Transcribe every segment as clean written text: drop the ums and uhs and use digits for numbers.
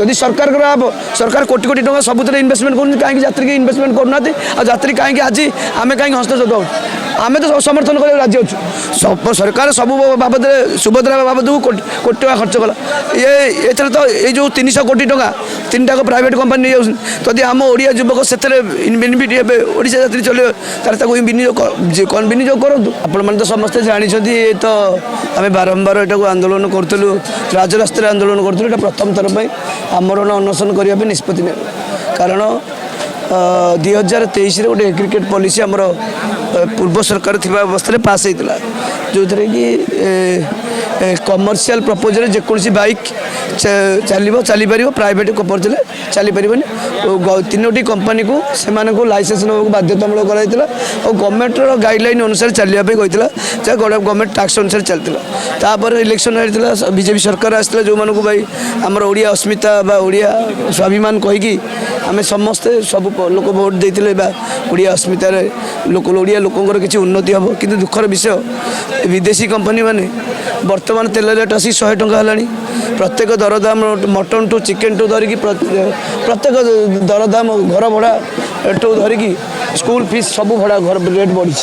जदि सरकार सरकार कोटी कोटी टका सबुत इन्वेस्टमेंट कर कहीं यात्री की इन्वेस्टमेंट करना यात्री कहीं आज आम कहीं हस्तक्षेप हो आम तो समर्थन कर राज्य अच्छु सरकार सब बाबद सुभद्रा बाबद कोटी टका खर्च कला ये तो ये जो 300 कोटी टका 3टा प्राइवेट कंपनी नहीं जाऊँ जदि आम ओडिया युवक से बेनिफिट हे ओडिशा यात्री चले तार विनियोग करूँ आपण मैंने तो समस्ते जानते तो आम बारंबार यहाँ आंदोलन करूँ राजरास्त आंदोलन करूँ प्रथम थर पर आमरण अनशन करने निष्पत्ति ने कारण 2023 गोटे एग्रीगेट पॉलिसी आमर पूर्व सरकार थी अवस्था पास होता जो थे कि कमर्शियल प्रपोजल जेकोसी बाइक चलो चली पार प्राइवेट प्रपोजल चली पार 3टी कंपनी को से लाइसेंस ना बाध्यतामूलक कराइला और गवर्नमेंटर गाइडलाइन अनुसार चलने कहता गवर्नमेंट टैक्स अनुसार चलता इलेक्शन होता बीजेपी सरकार आसला जो मानक भाई आमर ओडिया अस्मिता ओडिया स्वाभिमान कहीकि आम समस्ते सब लोक भोट देते ओडिया अस्मितार ओडिया लोकंर किसी उन्नति हम कि दुखर विषय विदेशी कंपनी माने वर्तमान तेल रेट आसी 100 टंका है प्रत्येक दरदाम मटन टू चिकेन टू धरिकी प्रत्येक दरदाम घर भड़ा टू धरिकी स्कूल फीस सब भड़ा घर रेट बढ़ी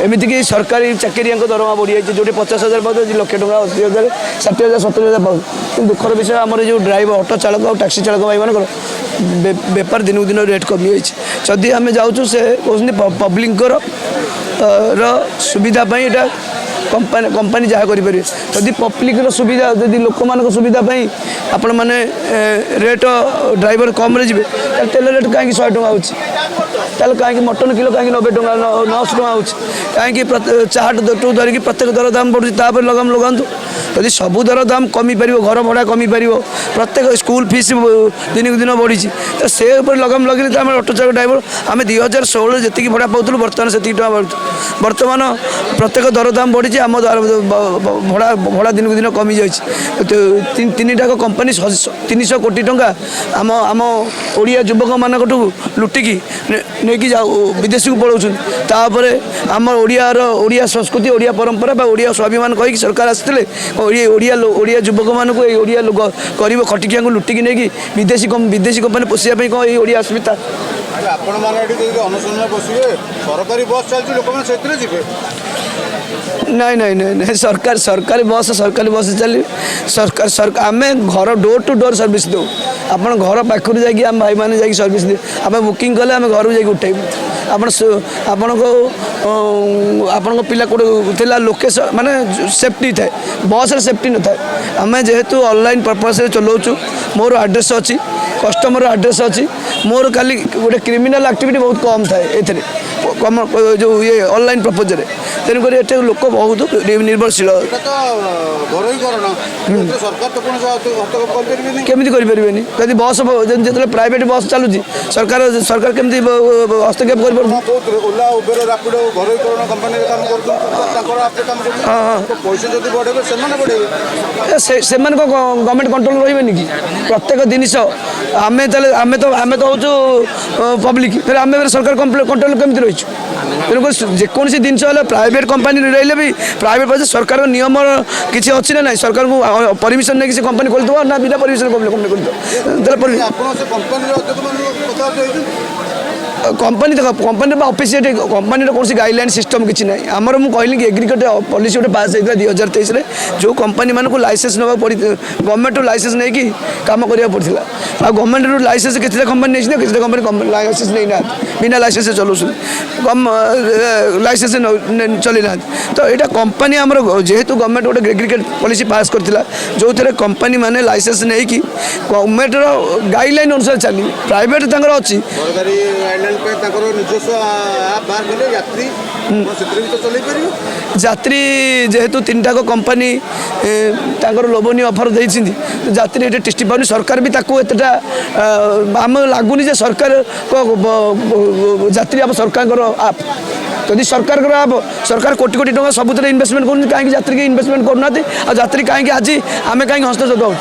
एमती कि सरकारी चाकरिया दरमा बढ़ी जाए जो 50,000 पाते 1,00,000 टका 80,000 60,000 70,000 पाऊ कि दुखर विषय आम जो ड्राइवर ऑटो चालक और टैक्सी चालक भाई मान बेपार दिन दिन रेट कमी जदि आम जाऊँ से कहते पब्लिक सुविधा यहाँ कंपनी जहाँ करें जदि पब्लिक सुविधा जदि लोक मान सुविधा आपण मैंने रेट ड्राइवर कम जी तेल रेट कहीं 100 टका हो कहीं मटन किलो कहीं 90 टका 900 टका हो कहीं चाट टू धरिकी प्रत्येक दर दाम बढ़ुची लगाम लगातु यदि सबू दर दाम कमी पार घर भड़ा कमी पार प्रत्येक स्कूल फीस दिन दिन बढ़ी तो से लगाम लगे तो आम ऑटो चालक ड्राइवर आम 2016 जी भड़ा पाऊँ बर्तमान से टका बर्तमान प्रत्येक दर दाम बढ़ी आम भड़ा भड़ा दिन दिन कमी जाए 3टा कंपनी 300 कोटी टंका आम आम ओडिया युवक मान लुटिकी नहीं जाऊ विदेश को पलाऊँ आम ओडिया संस्कृति ओडिया परंपरा ओडिया स्वाभिमान कहीकि सरकार आसते ओडिया युवक मान ओडिया लोक गरीब खटिकिया को लुटिकी नहीं विदेशी कंपनी पोषापी कौन ओडिया अस्मिता नहीं नहीं नहीं नहीं सरकारी बस चलिए सरकार आम घर डोर टू डोर सर्विस दो आप घर पाखर जाकि आम भाई मैंने जाकि सर्विस दे आम बुकिंग कले आम घर जाकि उठेबू आपण पिला कोटे लोकेशन माने सेफ्टी थाए बस रे सेफ्टी न थाए आम जेहेतु ऑनलाइन पर्पस रे चलाऊँ मोर एड्रेस अच्छी कस्टमर एड्रेस अच्छी मोर खाली गोटे क्रिमिनाल एक्टिविटी बहुत कम थाए ए जो ये ऑनलाइन प्रपोजल तेणुक ये लोक बहुत निर्भरशील केमी करें जब बस जो प्राइवेट बस चलुची सरकार केमी हस्तक्षेप कर गवर्नमेंट कंट्रोल रही कि प्रत्येक जिनिस आम तो हूँ पब्लिक फिर आम सरकार कंट्रोल केमी रही तेणुक जेकोसी जिन प्राइवेट कंपनी रही भी प्राइवेट बस सरकार नियम किसी अच्छी ना ना सरकार को परमिशन नहीं किसी कंपनी खोल दो ना बिना परमिशन कंपनी खोल कंपनी देख कंपनी ऑफिस कंपनी कौन गाइडलाइन सिस्टम किसी ना आमर मुझे कहली कि एग्रीगेट पॉलिसी गोटे पास होता 2023 में जो कंपनी मान को लाइसेंस ना पड़ी गवर्नमेंट लाइसेंस नहीं कि काम करा पड़ा आ गवर्नमेंट लाइसेंस किसी कंपनी नहीं किसी कंपनी लाइसेंस नहीं ना बिना लाइसेंस चलाऊ कम लाइसेंस चली ना तो यहाँ कंपनी आमर जेहेतु गवर्नमेंट गोटे एग्रीगेट पॉलिसी पास करता जो थे कंपनी मैंने लाइसेंस नहीं कि गवर्नमेंट गाइडलाइन अनुसार चली प्राइवेट अच्छी यात्री जेहेतु 3टा कंपनी लोभनीय ऑफर देती यात्री ये टिष्टि पानी सरकार भी एतटा आम लगुनि सरकार यात्री आप सरकार आप जदि सरकार आप सरकार कोटी कोटी टका सबुत इन्वेस्टमेंट कर कहीं यात्री के इन्वेस्टमेंट करना यात्री कहीं आज आम कहीं हस्तक्षेप हो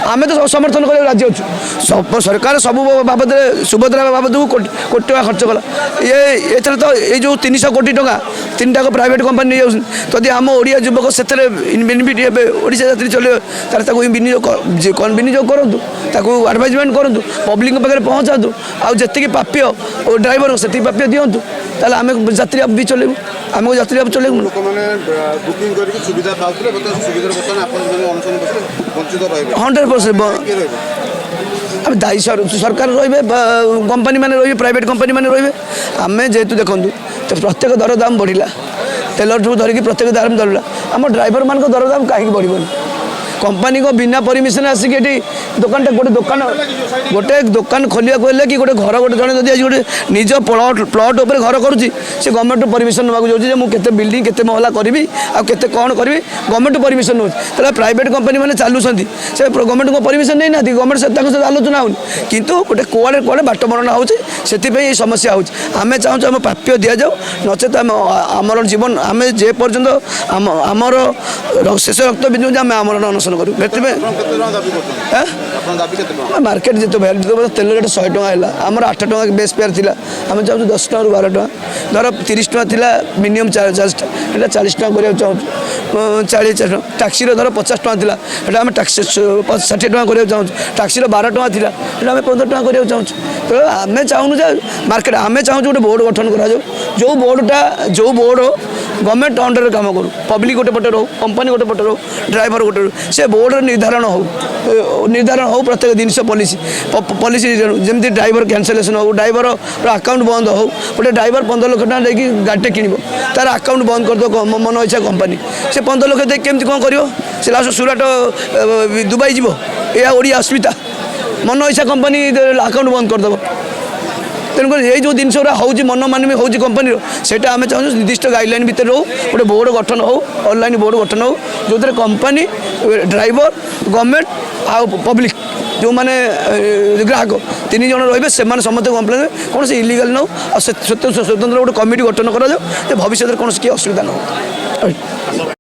आम तो समर्थन कर राज्य अच्छु सरकार सब बाबद सुभद्रा बाबद कोटी टका खर्च कला ये तो ये जो 300 कोटी टका 3टा प्राइवेट कंपनी नहीं जाऊँ जदि आम ओडिया युवक से बेनिफिट हे ओडिशा यात्री चले तार विनियोग करूँ आडभाइजमेंट करूँ पब्लिक पाखे पहुँचा आती प्राप्य ड्राइवर से प्राप्य दिंतु ताले आम यात्री भी चलेबू आम यात्री आप चलेबू बुकिंग करके सुविधा पाउथले सुविधा बर्तमान आपण अनुसरण करते वंचित रहिबे 100% अब दायी सरकार रे कंपनी मैंने रे प्राइवेट कंपनी मैंने रे आम जेहेतु देखूँ तो प्रत्येक दर दाम बढ़ला तेल ठू धरिकी प्रत्येक दाम बढ़ला आम ड्राइवर मान दर दाम कहीं बढ़ कंपनी को बिना परमिशन आसिक दुकान गोटे दुकान खोलिया कहले कि गोटे घर गोटे जन जब गोटे निज प्लट उपर घर करुँची से गवर्नमेंट परमिशन नाक जाऊँगी मुझे बिल्डिंग केते महला करी आते कौन करी गवर्नमेंट परमिशन नौ प्राइवेट कंपनी मैंने चलुँच से गवर्नमेंट को परमिशन नहीं ना गवर्नमेंट से आलोचना हो कितु गोटे कौड़े कौड़े बाट बर्णना होती समस्या होमें चाहूँ आम प्राप्य दि जाऊ नचेत आमर जीवन आम जे पर्यंत आमर शेष रक्त बिंदु आम आमरण अनशन करूँ मार्केट जिते तेल रेट 100 टका है आमर 8 टका बेस पेयर थी आम चाहूँ 10 टका 12 टका धर 30 टका थी मिनिमम चार्ज 40 टका करने चाहूँ 40 टैक्सी धर 50 टका थी आम टैक्सी 60 टका करने चाहूँ टैक्सी 12 टका थी आम 15 टका करने चाहूँ तो आम चाहूँ मार्केट आम चाहूँ गोटे बोर्ड गठन करा जो बोर्ड गवर्नमेंट अंडर काम करूँ पब्लिक गोटे पटे रो कंपनी गोटे पटे रो ड्राइवर गोटे रो से बोर्ड निर्धारण हो प्रत्येक जिनस पॉलिसी जमी ड्राइवर कैंसलेशन हो ड्राइवर अकाउंट बंद हो गोटे ड्राइवर 15 लाख टका देकी गाड़ी किणव तार अकाउंट बंद कर दो मन इच्छा कंपनी से 15 लाख देख केमती कौन कर से लास्ट सुराट दुबई जीव या ओडिया अस्मिता मन इच्छा कंपनी अकाउंट बंद करदेव तेणुक ये जो जिन मन मानी हो कंपनी से आम चाहूँ निर्दिष्ट गाइडलाइन भितर रो गोटे बोर्ड गठन हो ऑनलाइन बोर्ड गठन हो जो कंपनी ड्राइवर गवर्नमेंट आ पब्लिक जो मैंने ग्राहक 3 जन रे से समस्त कंप्लेन कौन से इलिगल न स्वतंत्र गोटे कमिटी गठन करा भविष्य में कौन असुविधा न हो।